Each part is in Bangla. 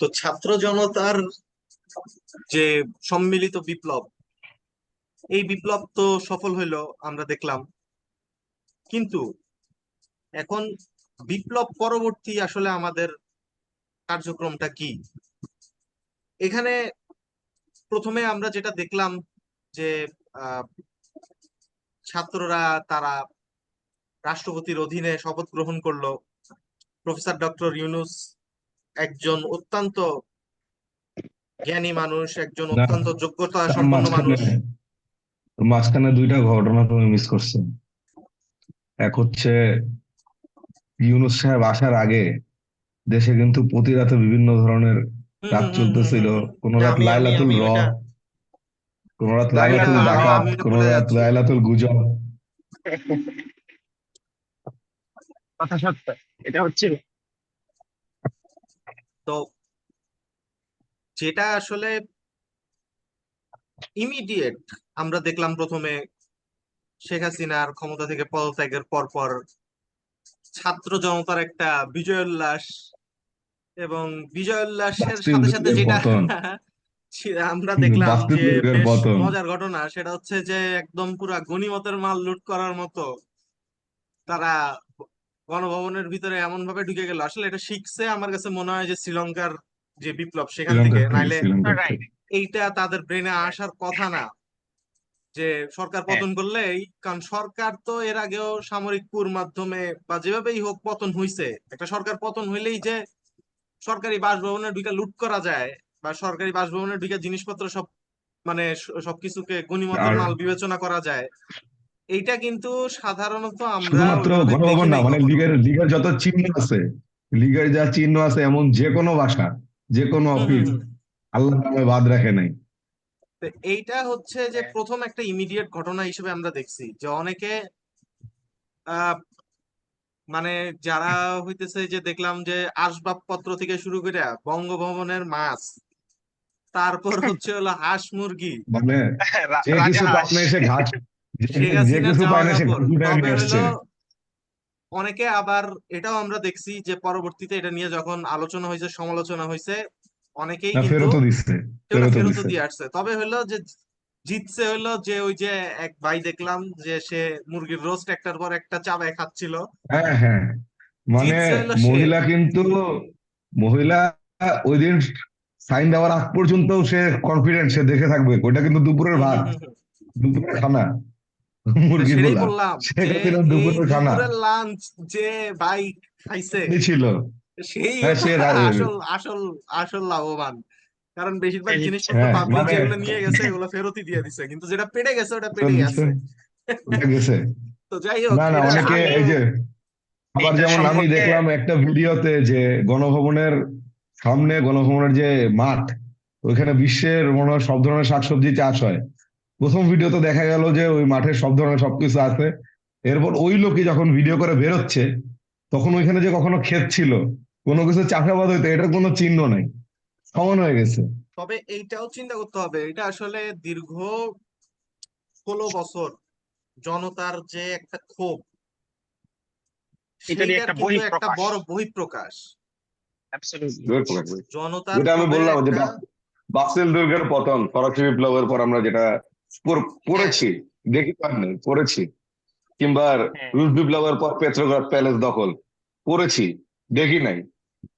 তো ছাত্র জনতার যে সম্মিলিত বিপ্লব, এই বিপ্লব তো সফল হইলো, আমরা দেখলাম। কিন্তু এখন বিপ্লব পরবর্তী আসলে আমাদের কার্যক্রমটা কি? এখানে প্রথমে আমরা যেটা দেখলাম যে আহ, ছাত্ররা তারা রাষ্ট্রপতির অধীনে শপথ গ্রহণ করলো। প্রফেসর ডক্টর ইউনূস একজন অত্যন্ত জ্ঞানী মানুষ, একজন না, অত্যন্ত যোগ্যতা তার সম্পন্ন মাঝখানে মানুষ। মাঝখানে দুইটা ঘটনা তুমি মিস করছো। এক হচ্ছে ইউনূস সাহেব আসার আগে দেশে কিন্তু প্রতি রাতে বিভিন্ন ধরনের হুম রাত হুম হুম হুম চলতেছিল। হুম হুম। কোন এটা রাত আমি আমি লাইলাতুল আমি র, ওইটা কোন রাত ওইটা লাইলাতুল আমি ডাকাত, আমি ওটা কোন বলে রাত যাচ্ছি। লাইলাতুল গুজব। কথা সত্য, এটা হচ্ছে। তো যেটা আসলে ইমিডিয়েট আমরা দেখলাম প্রথমে শেখ হাসিনার ক্ষমতা থেকে পদত্যাগের পর পর ছাত্র জনতার একটা বিজয় উল্লাস, এবং বিজয় উল্লাসের বাস্তিল সাথে সাথে দুর্গের যেটা পতন। আমরা দেখলাম বাস্তিল যে দুর্গের বেশ পতন। মজার ঘটনা, সেটা হচ্ছে যে একদম পুরা গনিমতের মাল লুট করার মতো তারা গণভবনের ভিতরে এমন ভাবে ঢুকে গেল। আসলে এটা শিখছে আমার কাছে মনে হয় যে শ্রীলঙ্কার যে বিপ্লব সেখান থেকে, শ্রীলঙ্কার থেকে নাইলে শ্রীলঙ্কার রাইট। থেকে এইটা তাদের ব্রেনে আসার কথা না যে সরকার হ্যাঁ, পতন করলেই। কারণ সরকার তো এর আগেও সামরিক কুর মাধ্যমে বা যেভাবেই হোক পতন হইছে। একটা সরকার পতন হইলেই যে সরকারি বাসভবনে ঢুকে লুট করা যায় বা সরকারি বাসভবনে ঢুকে জিনিসপত্র সব মানে সবকিছুকে গনিমতের আর মাল বিবেচনা করা যায়, এইটা কিন্তু সাধারণত আমরা শুধুমাত্র ওইভাবে দেখি গণভবন না, নাই মানে কখনো। লীগের লীগের যত চিহ্ন আছে, লীগের যা চিহ্ন আছে এমন যে কোনো বাসা, যে কোনো হম হম অফিস হম। আল্লাহ নামে বাদ রাখে নাই। তো এইটা হচ্ছে যে হ্যাঁ, প্রথম একটা ইমিডিয়েট ঘটনা হিসেবে আমরা দেখছি যে অনেকে মানে যারা হইতেছে যে দেখলাম যে আসবাবপত্র থেকে শুরু করে বঙ্গভবনের মাছ, তারপর হচ্ছে হলো হাঁস মুরগি, মানে যে কিছু রাজহাঁস। পায় না সে ঘাস, যে শেখ যে হাসিনার কিছু জামা পায় না সে ঘাস কাপড়, উঠায় তবে নিয়ে হলো আসছে। অনেকে আবার এটাও আমরা দেখছি যে পরবর্তীতে এটা নিয়ে যখন আলোচনা হয়েছে, সমালোচনা হয়েছে, অনেকেই না, কিন্তু ফেরতও দিচ্ছে, এগুলো ফেরতও ফেরতও দিচ্ছে। দিয়ে আসছে। তবে হলো যে জিতছে হলো যে ওই যে এক ভাই দেখলাম যে সে মুরগির রোস্ট একটার পর একটা চাবায় খাচ্ছিল। হ্যাঁ হ্যাঁ, মানে জিতছে হলো সে। মহিলা কিন্তু, মহিলা ওই দিন সাইন দেওয়ার আগ পর্যন্ত সে কনফিডেন্ট, সে দেখে থাকবে ওইটা কিন্তু দুপুরের হম হম ভাত, হম হম। দুপুরের খানা, তো মুরগি সেটাই গোলা বললাম শেখ যে হাসিনার এই দুপুরের খানা দুপুরের লাঞ্চ যে ভাই খাইছে, ছিল। সেই হ্যাঁ হলো সে আসল আসল আসল লাভবান। কারণ বেশিরভাগ এই হচ্ছে। জিনিসপত্র হ্যাঁ পাবলিক মানে যেগুলো নিয়ে গেছে এগুলো ফেরতই দিয়ে দিছে, কিন্তু যেটা পেটে গেছে ওটা ফেরত পেটেই দিচ্ছে, আছে। ওটা গেছে। তো যাই হোক, না না, এটা অনেকে আসলে এই যে, আবার এইটা যেমন আমি সম্পর্কে দেখলাম একটা ভিডিওতে যে গণভবনের সামনে, গণভবনের যে মাঠ, ওইখানে বিশ্বের মনে হয় সব ধরনের শাকসবজি চাষ হয়। প্রথম ভিডিওতে দেখা গেল যে ওই মাঠে সব ধরনের সবকিছু আছে। এরপর ওই লোকই যখন ভিডিও করে বেরোচ্ছে, তখন ওইখানে যে কখনো ক্ষেত ছিল, কোনো কিছু চাষাবাদ হইতো, এটার কোনো চিহ্ন নাই, সমান হয়ে গেছে। তবে এইটাও চিন্তা করতে হবে, এটা আসলে দীর্ঘ 16 বছর জনতার যে একটা ক্ষোভ, এটারই সেইটার একটা কিন্তু একটা বহিঃপ্রকাশ। বড় বহিঃপ্রকাশ। অ্যাবসলিউটলি। জোর প্রকাশ পেয়েছে। জনতার যেটা আমি ক্ষোভের বললাম যে একটা। বাকসেল দুর্গের পতন, ফরাসি বিপ্লবের পর আমরা যেটা হ্যাঁ, পড়েছি, দেখি পার নেই, পড়েছি। কিংবা হ্যাঁ, রুশ বিপ্লবের পর পেট্রোগ্রাড প্যালেস দখল, পড়েছি, দেখি নাই।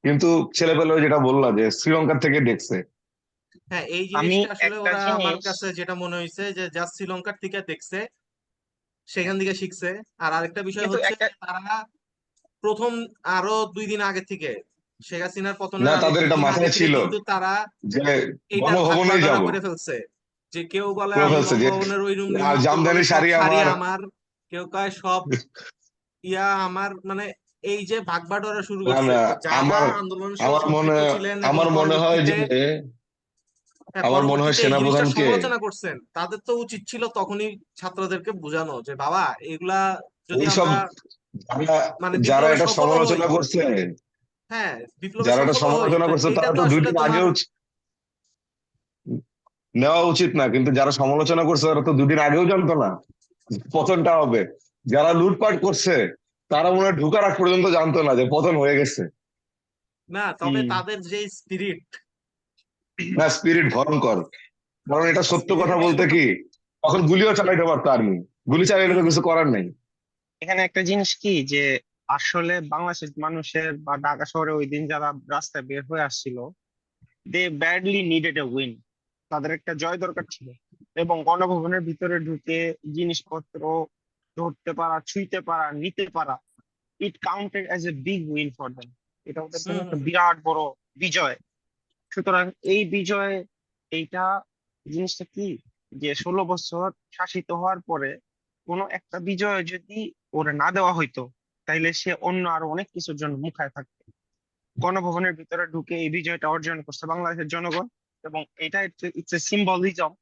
কিন্তু ছেলেপেলে যেটা বললা যে শ্রীলঙ্কা থেকে দেখছে। হ্যাঁ, এই আমি জিনিসটা আসলে একটা ওরা আমার জিনিস। কাছে যেটা মনে হয়েছে যে জাস্ট শ্রীলঙ্কার থেকে দেখছে, সেখান থেকে শিখছে। আর আরেকটা বিষয় কিন্তু হচ্ছে একটা যে তারা প্রথম আরো 2 দিন আগে থেকে, শেখ হাসিনার পতনের না, আরো তাদের দুই এটা দিন আগে মাথায় থেকে ছিল কিন্তু তারা যে এইটার ভাগ গণভবনেই বাটোয়ারা যাব, করে ফেলছে। যে কেউ বলে করে আমি ফেলছে যে বঙ্গভবনের ওই রুম নিব, কেউ বলে জামদানি সব শাড়ি শাড়ি আমার। আমার, কেউ কয় সব ইয়া আমার, মানে এই যে ভাগ বাটোয়ারা শুরু না করছে। না, তো যারা আমার আন্দোলনের সাথে আমার মনে সম্পৃক্ত ছিলেন এবং আমার মনে হয় পরবর্তীতে, যে হ্যাঁ আমার মনে হয় পরবর্তীতে এই জিনিসটা সেনাপ্রধানকে সমালোচনা করছেন, তাদের তো উচিত ছিল তখনই ছাত্রদেরকে বোঝানো যে বাবা এগুলা যদি ওইসব, আমরা যারা মানে যারা বিপ্লবে এটা সফল হই। সমালোচনা করছে, হ্যাঁ, বিপ্লবে যারা এটা সফল হই, সমালোচনা তো করছে এইটা তারা তো তো দুই আসলে দিন তোমার। আগেও নেওয়া উচিত না। কিন্তু যারা সমালোচনা করছে তারা তো দুদিন আগেও জানতো না যে পতনটা হবে। যারা লুটপাট করছে তারা মনে হয় ঢুকার আগ পর্যন্ত জানতো না যে পতন হয়ে গেছে। না, তবে হুম। তাদের যে স্পিরিট, না, স্পিরিট ভয়ঙ্কর। কারণ এটা সত্য কথা স্পিরিট বলতে ছিল। কি, তখন গুলিও চালাইতে পারতো আর্মি, গুলি চালাইলে হুম তো হুম। কিছু করার নাই। এখানে একটা জিনিস কি যে আসলে বাংলাদেশের মানুষের বা ঢাকা শহরে ওই দিন যারা রাস্তায় বের হয়ে আসছিল, দে ব্যাডলি নিডেড এ উইন। তাদের একটা জয় দরকার ছিল, এবং গণভবনের ভিতরে ঢুকে জিনিসপত্র ধরতে পারা, ছুঁইতে পারা, নিতে পারা, it counted as a big win for them. এটা ওদের জন্য হুম একটা হুম। বিরাট বড় বিজয়। সুতরাং এই বিজয়, এইটা জিনিসটা কি, যে 16 বছর শাসিত হওয়ার পরে কোনো একটা বিজয় যদি ওরে না দেওয়া হইতো, তাইলে সে অন্য আরো অনেক কিছুর জন্য মুখায় থাকতো। গণভবনের ভিতরে ঢুকে এই বিজয়টা অর্জন করছে বাংলাদেশের জনগণ, এবং এটা ইটস এ সিম্বলিজম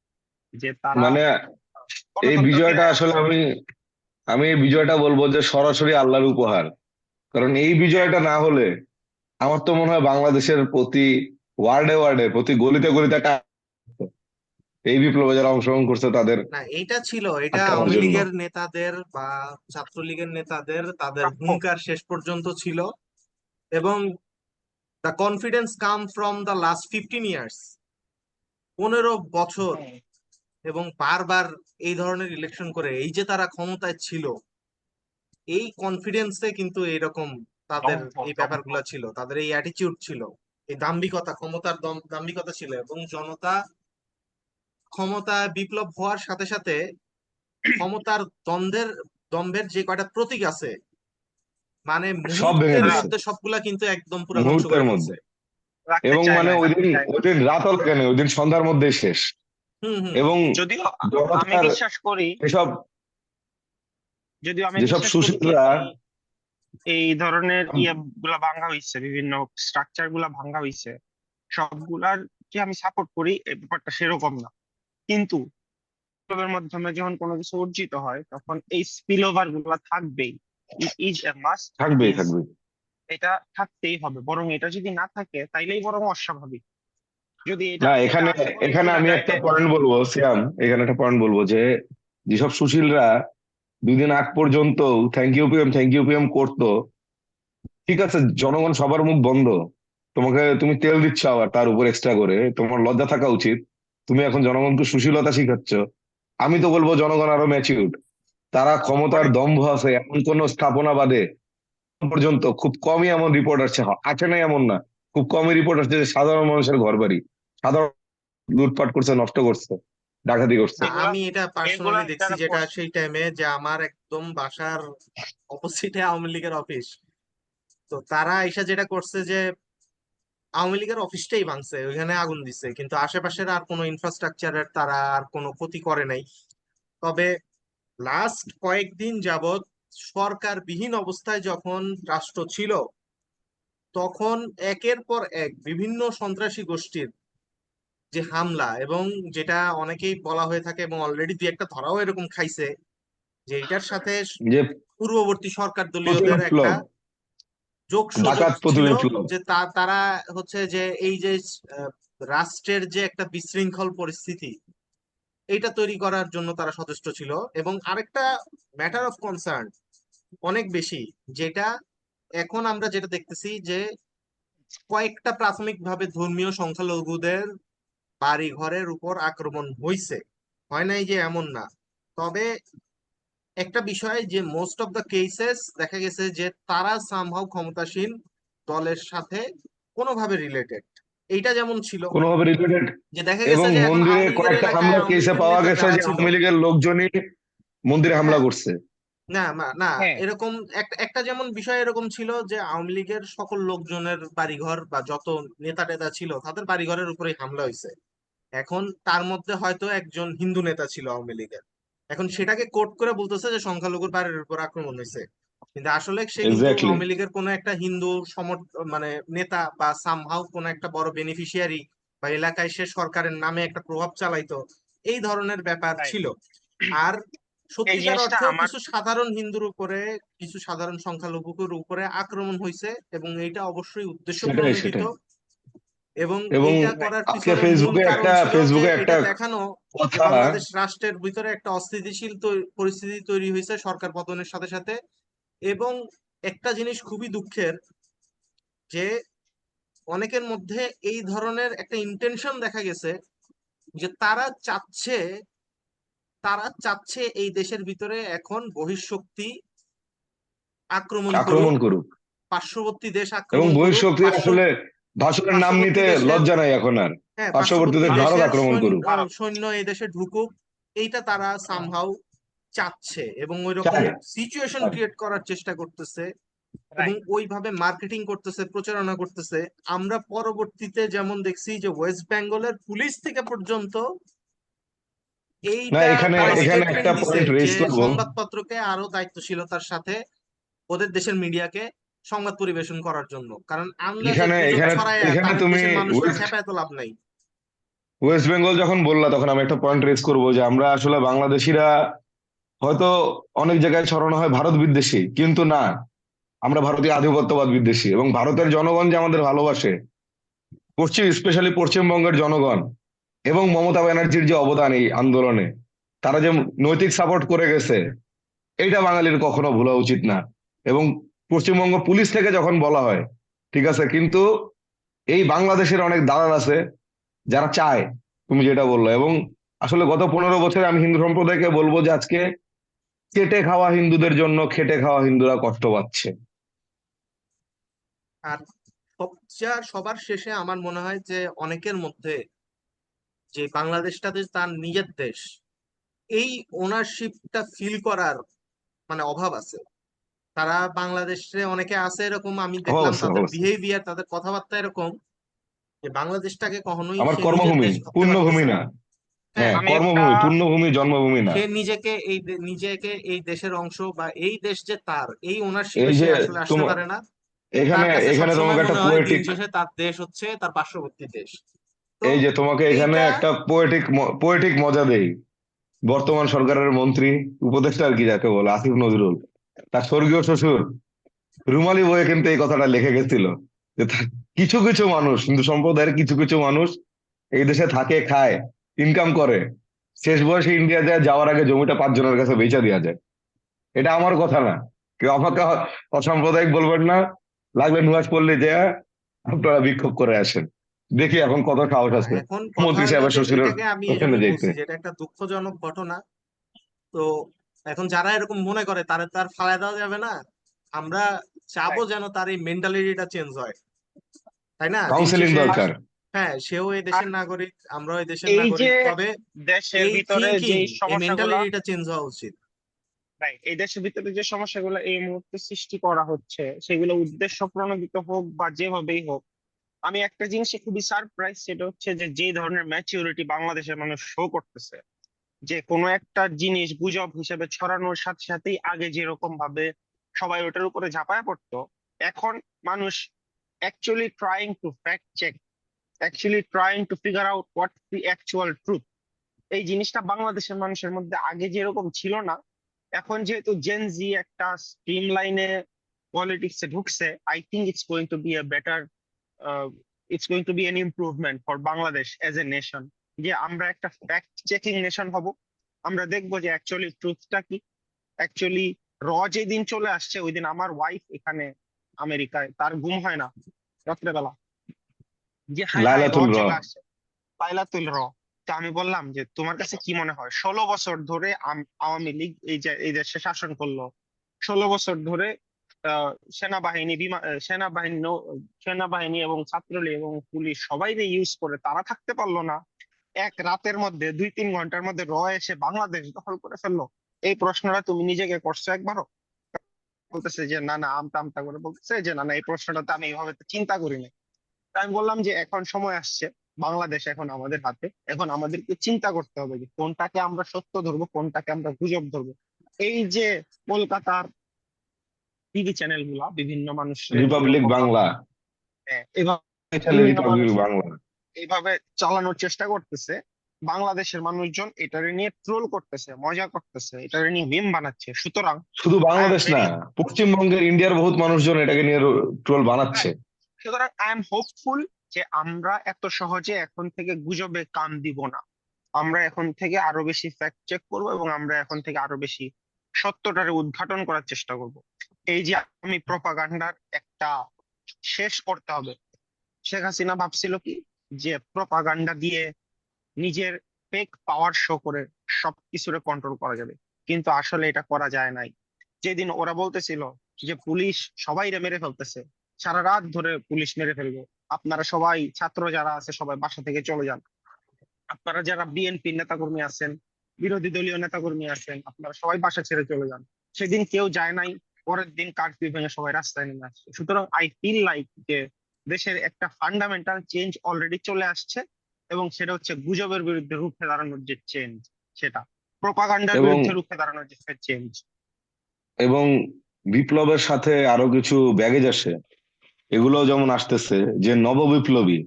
যে তারা মানে এই গণতন্ত্র বিজয়টা ফিরায় আসলে আনছে। আমি আমি এই বিজয়টা বলবো যে সরাসরি আল্লাহর উপহার। কারণ এই হ্যাঁ, বিজয়টা না হলে আমার তো মনে হয় বাংলাদেশের প্রতি ওয়ার্ডে ওয়ার্ডে, প্রতি গলিতে গলিতে একটা এই বিপ্লবে যারা অংশগ্রহণ করছে তাদের না, এটা ছিল, এটা আটকানোর আওয়ামী জন্য। লীগের নেতাদের বা ছাত্রলীগের নেতাদের তাদের প্রাপ্য। হুঙ্কার শেষ পর্যন্ত ছিল। এবং the confidence come from the last 15 years, 15 বছর, হ্যাঁ, এবং বারবার এই ধরনের ইলেকশন করে এই যে তারা ক্ষমতায় ছিল, এই কনফিডেন্সে কিন্তু এরকম তাদের দম্ভ এই দম্ভ। ব্যাপারগুলো ছিল, তাদের এই অ্যাটিটিউড ছিল, এই দাম্ভিকতা, ক্ষমতার দাম্ভিকতা ছিল। এবং জনতা ক্ষমতা বিপ্লব হওয়ার সাথে সাথে ক্ষমতার দম্ভের যে কয়টা প্রতীক আছে, মানে সব ভেঙে মুহূর্তের তারা দিচ্ছে মধ্যে সবগুলা কিন্তু একদম পুরো ধ্বংস মুহূর্তের করে ফেলছে। মধ্যে। রাখতে এবং চায় মানে না, রাখতে চায় না। ওই দিন রাতও লাগে না, ওই দিন সন্ধ্যার মধ্যেই শেষ। হুম হুম। এবং যদিও আমি জনতার বিশ্বাস করি, এসব, যদিও আমি যেসব বিশ্বাস করি কি সুশীলরা, এই ধরনের গুলা ভাঙা হয়েছে, বিভিন্ন স্ট্রাকচার গুলা ভাঙা হয়েছে, সবগুলার যে আমি সাপোর্ট করি এই ব্যাপারটা সেরকম না। কিন্তু বিপ্লবের মাধ্যমে যখন কোনো কিছু অর্জিত হয়, তখন এই স্পিল ওভার গুলা থাকবেই। ইট ইজ এ মাস্ট, ইট থাকবেই ইজ, থাকবে। এটা থাকতেই হবে। বরং এটা যদি না থাকে তাইলেই বরং অস্বাভাবিক। যদি এটা না, এটা এখানে আজীবনই এখানে চলে আমি যায়, একটা পয়েন্ট বলবো সিয়াম, এখানে একটা পয়েন্ট বলবো যে যেসব সুশীলরা 2 দিন আগ পর্যন্ত থ্যাংক ইউ পিএম করতো, ঠিক আছে, জনগণ সবার মুখ বন্ধ, তুমি তেল দিচ্ছ আবার তার উপর এক্সট্রা করে, তোমার লজ্জা থাকা উচিত। তুমি এখন জনগণকে সুশীলতা শিখাচ্ছ। আমি তো বলবো জনগণ আরো ম্যাচিউরড, তারা ক্ষমতার অনেক। দম্ভ আছে এমন কোন স্থাপনা বাদে এখন পর্যন্ত খুব কমই এমন রিপোর্ট আসছে, আছে না এমন না, খুব কমই রিপোর্ট আসছে যে সাধারণ মানুষের ঘর বাড়ি, সাধারণ লুটপাট করছে, নষ্ট করছে, ডাকাতি করছে। না, এগুলা আমি এটা পার্সোনালি এগুলা দেখছি, যারা যেটা করছে। সেই টাইমে যে আমার একদম বাসার অপোজিটে আওয়ামী লীগের অফিস। তো তারা এসে যেটা করছে যে আওয়ামী লীগের অফিসটাই ভাঙছে, ওইখানে আগুন দিছে, কিন্তু আশেপাশের আর কোনো ইনফ্রাস্ট্রাকচারের তারা আর কোনো ক্ষতি করে নাই। তবে লাস্ট কয়েকদিন যাবৎ সরকারবিহীন অবস্থায় যখন রাষ্ট্র ছিল, তখন একের পর এক বিভিন্ন সন্ত্রাসী গোষ্ঠীর যে হামলা, এবং যেটা অনেকেই বলা হয়ে থাকে এবং অলরেডি দুই একটা ধরাও এরকম খাইছে, যে এটার সাথে যে পূর্ববর্তী সরকার প্রতি দলীয়দের একটা বিপ্লব, যোগসুযোগ ডাকাত প্রতি ছিল। বিপ্লব। যে তারা হচ্ছে যে এই যে আহ, রাষ্ট্রের যে একটা বিশৃঙ্খল পরিস্থিতি, এইটা তৈরি করার জন্য তারা সচেষ্ট ছিল। এবং আরেকটা ম্যাটার অফ কনসার্ন অনেক বেশি, যেটা এখন আমরা যেটা দেখতেছি যে কয়েকটা প্রাথমিকভাবে ধর্মীয় সংখ্যালঘুদের বাড়ি ঘরের উপর আক্রমণ হইছে, হয় নাই যে এমন না। তবে একটা বিষয় যে মোস্ট অফ দ্য কেসেস দেখা গেছে যে তারা সামহাও ক্ষমতাসীন দলের সাথে কোনোভাবে রিলেটেড। এইটা যেমন ছিল কোনোভাবে রিলেটেড। যে দেখা এবং গেছে যে এখন মন্দিরে আওয়ামী লীগের কয়েকটা এলাকায় হামলার আওয়ামী কেসে লীগের পাওয়া নেতা গেছে যারা যে ছিল, আওয়ামী লীগের লোকজনই মন্দিরে হামলা হ্যাঁ, করছে। না না, হ্যাঁ, এরকম একটা একটা যেমন বিষয় এরকম ছিল যে আওয়ামী লীগের সকল লোকজনের বাড়িঘর বা যত নেতা টেতা ছিল তাদের বাড়িঘরের উপরেই হামলা হয়েছে। এখন তার মধ্যে হয়তো একজন হিন্দু নেতা ছিল আওয়ামী লীগের, এখন সেটাকে কোট করে বলতেছে যে সংখ্যালঘুর বাড়ির উপর আক্রমণ হয়েছে। কিন্তু আসলে সে কিন্তু এক্স্যাক্টলি। আওয়ামী লীগের কোনো একটা হিন্দু মানে নেতা বা সামহাউ কোনো একটা বড় বেনিফিশিয়ারি, বা এলাকায় সে সরকারের নামে একটা প্রভাব চালাইতো, এই ধরনের ব্যাপার রাইট। ছিল। আর এই সত্যিকার জিনিসটা অর্থেও আমার, কিছু সাধারণ হিন্দুর উপরে, কিছু সাধারণ সংখ্যালঘুর উপরে আক্রমণ হয়েছে, এবং এইটা অবশ্যই উদ্দেশ্য সেটাই প্রণোদিত। সেটাই। এবং এবং এইটা রাইট, করার আজকে পিছনে মূল কারণ ছিল যে ফেসবুকে একটা এটা দেখানো যে কথা, বাংলাদেশ রাষ্ট্রের ভিতরে একটা অস্থিতিশীল পরিস্থিতি তৈরি হয়েছে সরকার পতনের সাথে সাথে। এবং একটা জিনিস খুবই দুঃখের, যে অনেকের মধ্যে এই ধরনের একটা ইন্টেনশন দেখা গেছে যে তারা চাচ্ছে এই দেশের ভিতরে এখন বহিঃশক্তি আক্রমণ করুক, আক্রমণ করুক। পার্শ্ববর্তী দেশ এবং আক্রমণ করুক, বহিঃশক্তি আসলে ভাষণের নাম পার্শ্ববর্তী নিতে দেশের লজ্জা নাই এখন আর। পার্শ্ববর্তী পার্শ্ববর্তী দেশ ভারত দেশের আক্রমণ করুক। ভারত সৈন্য এই দেশে ঢুকুক, এইটা তারা সামহাউ চাচ্ছে এবং ওই রকম চায়। সিচুয়েশন চায়। ক্রিয়েট করার চেষ্টা করতেছে এবং রাইট। ওইভাবে মার্কেটিং করতেছে, প্রচারণা করতেছে। আমরা পরবর্তীতে যেমন দেখছি যে ওয়েস্ট বেঙ্গলের পুলিশ থেকে পর্যন্ত না, এইটা এখানে তারা এখানে স্টেটমেন্ট একটা দিছে পয়েন্ট রেজ যে করবো। সংবাদপত্রকে আরো দায়িত্বশীলতার সাথে ওদের দেশের মিডিয়াকে সংবাদ পরিবেশন করার জন্য, কারণ আন্দাজে এখানে গুজব এখানে ছড়াইয়া এখানে তাদের তুমি দেশের মানুষকে ওয়েস্ট খেপায় তো লাভ নাই। ওয়েস্ট বেঙ্গল যখন বললা, তখন আমি একটা পয়েন্ট রেজ করবো যে আমরা আসলে বাংলাদেশিরা হয়তো অনেক জায়গায় ছড়ানো হয় ভারত বিদ্বেষী, কিন্তু না, আমরা ভারতীয় আধিপত্যবাদ বিদ্বেষী। এবং ভারতের জনগণ যে আমাদের ভালোবাসে, স্পেশালি পশ্চিমবঙ্গের জনগণ এবং মমতা ব্যানার্জির যে অবদান এই আন্দোলনে, তারা যে নৈতিক সাপোর্ট করে গেছে, এইটা বাঙালির কখনো ভোলা উচিত না। এবং পশ্চিমবঙ্গ পুলিশ থেকে যখন বলা হয়, ঠিক আছে, কিন্তু এই বাংলাদেশের অনেক দালাল আছে যারা চায় তুমি যেটা বললো। এবং আসলে গত 15 বছরে আমি হিন্দু সম্প্রদায়কে বলবো যে আজকে খেটে খাওয়া হিন্দুদের জন্য খেটে খাওয়া হিন্দুরা কষ্ট পাচ্ছে। আর সবার শেষে আমার মনে হয় যে অনেকের মধ্যে যে বাংলাদেশটা যে তার নিজের দেশ, এই ওনারশিপটা ফিল করার অভাব আছে। তারা বাংলাদেশে অনেকে আছে এরকম, আমি অভাব দেখলাম আছে, তাদের অভাব আছে। বিহেভিয়ার, তাদের কথাবার্তা এরকম যে বাংলাদেশটাকে কখনোই আমার সে নিজের কর্মভূমি, দেশ ভাবতে পূর্ণভূমি পারতেছে না। না। হ্যাঁ, হ্যাঁ, আমি একটা কর্মভূমি, পূর্ণভূমি, জন্মভূমি না। সে নিজেকে এই দেশের অংশ বা এই দেশ যে তার, এই ওনারশিপে এই সে যে আসলে আসতে তোমার পারে না। এখানে তার কাছে এখানে সবসময় তোমাকে একটা মনে হয় দিন পোয়েটিক, শেষে তার দেশ হচ্ছে তার পার্শ্ববর্তী দেশ। তো এই যে তোমাকে এখানে এইটা একটা পোয়েটিক মজা দেই। বর্তমান সরকারের মন্ত্রী, উপদেষ্টা আর কি যাকে বলে, আসিফ নজরুল, তার স্বর্গীয় শ্বশুর রুমালি বইয়ে কিন্তু এই কথাটা লিখে গেছিল যে কিছু কিছু মানুষ, হিন্দু সম্প্রদায়ের কিছু কিছু মানুষ এই দেশে থাকে, খায়, ইনকাম করে, শেষ বয়সে ইন্ডিয়া যায়, যাওয়ার আগে জমিটা 5 জনের কাছে বেচা দেওয়া যায়। এটা আমার কথা না, কেউ আমাকে অসাম্প্রদায়িক বলবেন না। লাগলে নুয়াজ পল্লী যে আপনারা বিক্ষোভ করে আসেন, দেখি এখন কত সাহস আছে এখন কথা মন্ত্রী হইলো সাহেবের যে শ্বশুরের এটাকে আমি এই ওখানে জন্যই যেতে। বলছি যে এটা একটা দুঃখজনক ঘটনা। তো এখন যারা এরকম মনে করে তারা তার ফালায় দেওয়া যাবে না। আমরা চাবো রাইট। যেন তার এই মেন্টালিটিটা চেঞ্জ হয়, তাই না? দিন কাউন্সিলিং শেষে দরকার। হ্যাঁ, সেও এই আর দেশের নাগরিক, আমরাও এই দেশের এই যে নাগরিক, তবে দেশের এই ভিতরে থিঙ্কিং, যে এই সমস্যাগুলা, মেন্টালিটিটা চেঞ্জ হওয়া উচিত। রাইট, এই দেশের ভিতরে যে সমস্যাগুলো এই মুহূর্তে সৃষ্টি করা হচ্ছে, সেগুলো উদ্দেশ্য প্রণোদিত হোক বা যেভাবেই হোক, আমি একটা জিনিসে খুবই সারপ্রাইজ, সেটা হচ্ছে যে যে ধরনের ম্যাচিউরিটি বাংলাদেশের মানুষ শো করতেছে। যে কোনো একটা জিনিস গুজব হিসেবে ছড়ানোর সাথে সাথেই আগে যেরকম ভাবে সবাই ওটার উপরে ঝাঁপায় পড়তো, এখন মানুষ actually trying to fact check, actually trying to figure out what's the actual truth. এই জিনিসটা বাংলাদেশের মানুষের মধ্যে আগে যেরকম ছিল না, এখন যেহেতু জেন জি একটা স্ট্রিম লাইনে পলিটিক্সে ঢুকছে, I think it's going to be a better, it's going to be an improvement for Bangladesh as a nation. যে আমরা একটা ফ্যাক্ট চেকিং নেশন হব, আমরা দেখবো যে অ্যাকচুয়ালি ট্রুথটা কি। অ্যাকচুয়ালি যেদিন চলে আসছে, ওই দিন আমার ওয়াইফ এখানে আমেরিকায়, তার ঘুম হয় না রাত্রেবেলা, যে হায় হায় লাইলাতুল র। চলে আসছে, লাইলাতুল র। তো আমি বললাম যে তোমার কাছে কি মনে হয়, 16 বছর ধরে আওয়ামী লীগ এই দেশে শাসন করলো, 16 বছর ধরে সেনাবাহিনী সেনাবাহিনী সেনাবাহিনী এবং ছাত্রলীগ এবং পুলিশ সবাই ইউজ করে, তারা থাকতে পারলো না, এক রাতের মধ্যে 2-3 ঘন্টার মধ্যে এসে বাংলাদেশ দখল করে ফেললো? এই প্রশ্নটা তুমি নিজেকে করছো একবারও? বলতেছে যে না না, আমতা আমতা করে বলতেছে যে না না, এই প্রশ্নটা তো আমি এইভাবে তো চিন্তা করিনি। তা আমি বললাম যে এখন সময় আসছে, বাংলাদেশ এখন আমাদের হাতে, এখন আমাদেরকে চিন্তা করতে হবে যে কোনটাকে আমরা সত্য ধরবো, কোনটাকে আমরা গুজব ধরবো। এই যে কলকাতার টিভি চ্যানেল গুলা বিভিন্ন মানুষের রিপাবলিক এরকম ভাবে, বাংলা, এভাবে এখানে বিভিন্ন রিপাবলিক মানুষ বাংলা। এইভাবে চালানোর চেষ্টা করতেছে, বাংলাদেশের মানুষজন এটারে নিয়ে ট্রোল করতেছে, মজা করতেছে, এটারে নিয়ে মিম বানাচ্ছে। সুতরাং শুধু আই এম বাংলাদেশ না, ভেরি পশ্চিমবঙ্গের, ইন্ডিয়ার বহুত মানুষজন এটাকে নিয়ে ট্রোল বানাচ্ছে। সুতরাং আই এম হোপফুল যে আমরা এত সহজে এখন থেকে গুজবে কান দিব না। আমরা এখন থেকে আরো বেশি ফ্যাক্ট চেক করব এবং আমরা এখন থেকে আরো বেশি সত্যটারে উদ্ঘাটন করার চেষ্টা করব। এই যে আমি প্রপাগান্ডার একটা শেষ করতে হবে, শেখ হাসিনা ভাবছিল কি, যে প্রপাগান্ডা দিয়ে নিজের ফেক পাওয়ার শো করে সবকিছুরে কন্ট্রোল করা যাবে, কিন্তু আসলে এটা করা যায় নাই। যেদিন ওরা বলতেছিল যে পুলিশ সবাইরে মেরে ফেলতেছে, সারা রাত ধরে পুলিশ মেরে ফেলবে, আপনারা সবাই ছাত্র যারা আছে সবাই বাসা থেকে চলে যান, আপনারা যারা বিএনপি নেতাকর্মী আছেন, বিরোধী দলীয় নেতাকর্মী আছেন, আপনারা সবাই বাসা ছেড়ে চলে যান, সেদিন কেউ যায় নাই। পরের দিন কারফিউ ভেঙে সবাই রাস্তায় নেমে আসছে। সুতরাং আই ফিল লাইক যে দেশের একটা ফান্ডামেন্টাল চেঞ্জ অলরেডি চলে আসছে, এবং সেটা হচ্ছে গুজবের বিরুদ্ধে রুখে দাঁড়ানোর যে চেঞ্জ, সেটা প্রপাগান্ডার এবং বিরুদ্ধে রুখে দাঁড়ানোর যে চেঞ্জ। এবং বিপ্লবের সাথে আরো কিছু ব্যাগেজ আসে, এগুলো যেমন আসতেছে যে নববিপ্লবী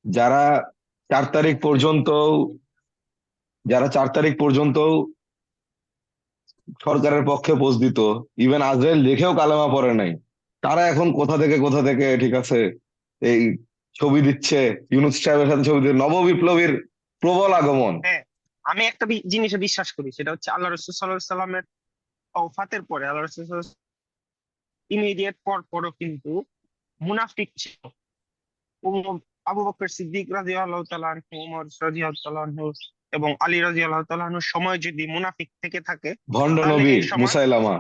যারা 4 তারিখ পর্যন্ত যারা 4 তারিখ পর্যন্ত সরকারের পক্ষে পোস্ট দিত, ইভেন আজরাইল দেখেও কালেমা পড়ে নাই, তারা এখন কোথা থেকে ঠিক আছে এই ছবি দিচ্ছে, ইউনূস সাহেবের সাথে ছবি দিচ্ছে, নববিপ্লবীর প্রবল আগমন। হ্যাঁ, আমি একটা জিনিসে বিশ্বাস করি, সেটা হচ্ছে আল্লাহ রসুল সাল্লাল্লাহু আলাইহি সাল্লামের ওফাতের পরে আল্লাহ রসুল ইমিডিয়েট পর পরও কিন্তু মুনাফিক ছিল। আবু বকর সিদ্দিক রাদিয়াল্লাহু তাআলা আনহু, ওমর রাদিয়াল্লাহু তাআলা আনহু এবং আলী রাদিয়াল্লাহু তাআলা আনহুর সময় যদি মুনাফিক থেকে থাকে, ভণ্ড তাহলে নবী এই সময় মুসাইলামা।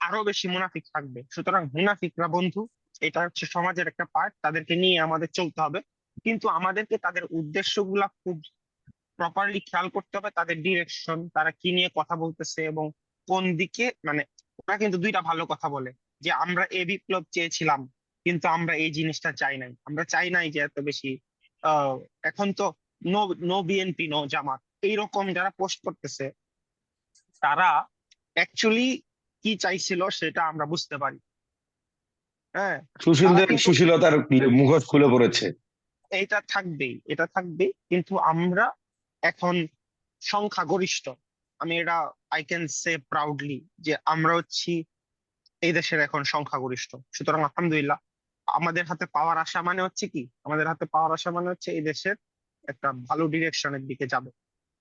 আরো বেশি মুনাফিক থাকবে। সুতরাং মুনাফিকরা বন্ধু, এটা হচ্ছে সমাজের একটা পার্ট, তাদেরকে নিয়ে আমাদের চলতে হবে, কিন্তু আমাদেরকে তাদের উদ্দেশ্যগুলা খুব প্রপারলি খেয়াল করতে হবে, তাদের ডিরেকশন, তারা কি নিয়ে কথা বলতেছে এবং কোন দিকে, মানে ওরা কিন্তু দুইটা ভালো কথা বলে যে আমরা এই বিপ্লব চেয়েছিলাম, কিন্তু আমরা এই জিনিসটা চাই নাই, আমরা চাই নাই যে এত বেশি আহ এখন তো নো নো বিএনপি নো জামাত এইরকম যারা পোস্ট করতেছে, তারা অ্যাকচুয়ালি কি চাইছিল সেটা আমরা বুঝতে পারি। হ্যাঁ, তারা সুশীলদের কিন্তু সুশীলতার মুখোশ খুলে পড়েছে। এটা থাকবেই, কিন্তু আমরা এখন সংখ্যাগরিষ্ঠ। আমি এটা আই ক্যান সে প্রাউডলি যে আমরা হচ্ছি এই দেশের এখন সংখ্যাগরিষ্ঠ। সুতরাং আলহামদুলিল্লাহ, আমাদের হাতে পাওয়ার আশা মানে হচ্ছে কি, আমাদের হাতে পাওয়ার আশা মানে হচ্ছে এই দেশের একটা ভালো ডিরেকশনের দিকে যাবে।